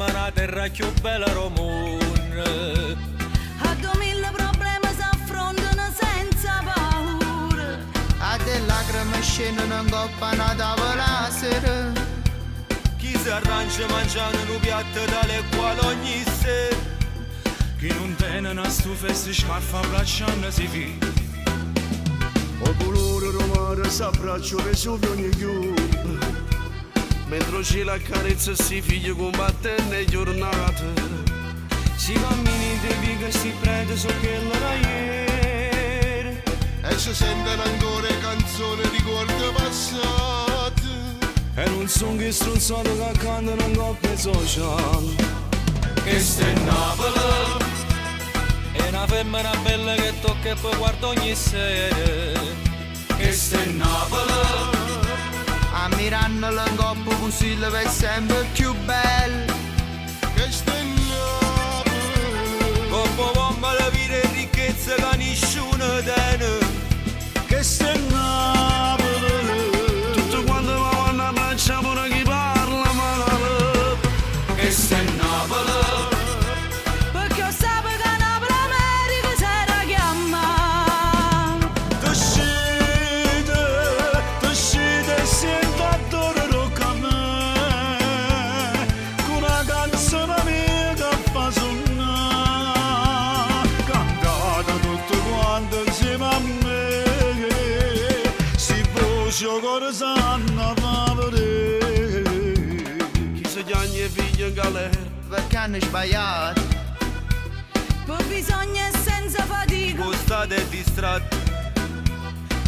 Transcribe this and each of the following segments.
siamo una terra più bella del mondo. A 2000 problemi si affrontano senza paura. A te lacrime scendono in coppa una tavola a sera. Chi si arrangia mangiando un piatto dalle quali ogni sera. Chi non tiene una stufa e si scarfa abbracciando si vive. O colore romano s'abbraccio Vesuvio ogni chiude. Mentre c'è la carezza si figlia combattendo le giornate. Si cammini di viga si prende su quella da ieri. E si sentono ancora canzoni di ricordi passati. E non sono che stronzato che cantano in coppia sociale. Questa è Napoli, è una femmina bella che tocca e poi guarda ogni sera. Questa è Napoli, Ammirandolo in coppa fusillo per sempre più bello. Questa è Napoli, coppa bomba la vita e ricchezza che nessuno tiene. Questa è Napoli, tutto quanto va a abbracciare pure chi parla male. Questa è Napoli, Perché io sapevo che Napoli America si era chiamata. T'uscite e sento adoro a me. Con una canzone mia che fa suonare. Cantata tutto quanto insieme a me. Si voce cuore sanno fa vedere. Chi si chiama figlio in galera. Perché hanno sbagliato. Poi bisogna senza fatica. state distratti.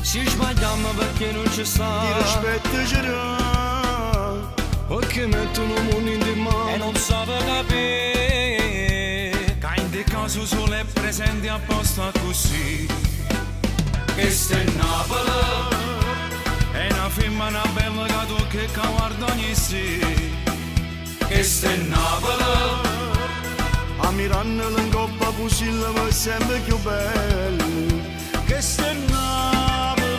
Si sbagliamo perché non ci sta. Ti rispetto ce l'ha. Perché mettono il mondo in di E mano. non sape capire Che in de caso solo è presente apposta così. questa è Napoli, È una femmina bella che tu che guarda ogni sera. questa è Napoli, Ammirando in coppa fusillo ma è sempre più bello. Questa è Napoli,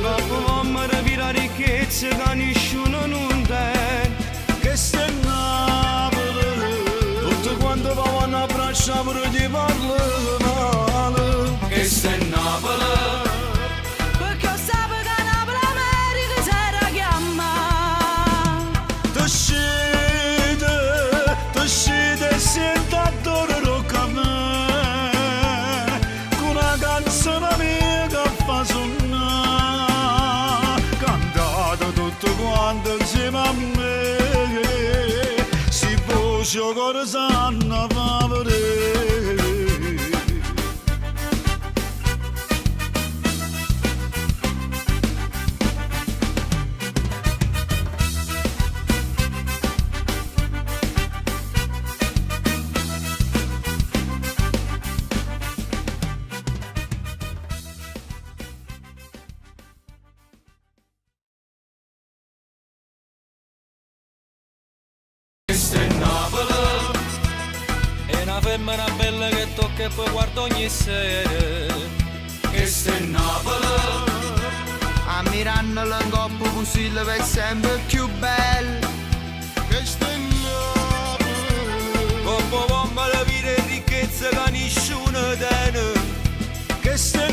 Dopo mamma rapire ricchezza che nessuno non tiene. questa è Napoli. Tutto quanto va a abbracciare pure ti parla male. questa è Napoli, Perché io sapevo che Napoli America si era chiamata. T'uscite e sento adoro a me. Con una canzone mia che fa suonare. Cantata tutto quanto insieme a me. Si voce cuore sanno fa vedere. questa è Napoli, è una femmina bella che tocca e poi guarda ogni sera. Questa è Napoli, Ammirandolo in coppa fusillo per sempre più bello. questa è Napoli, coppa bomba la vita e ricchezza che nessuno tiene. Questa è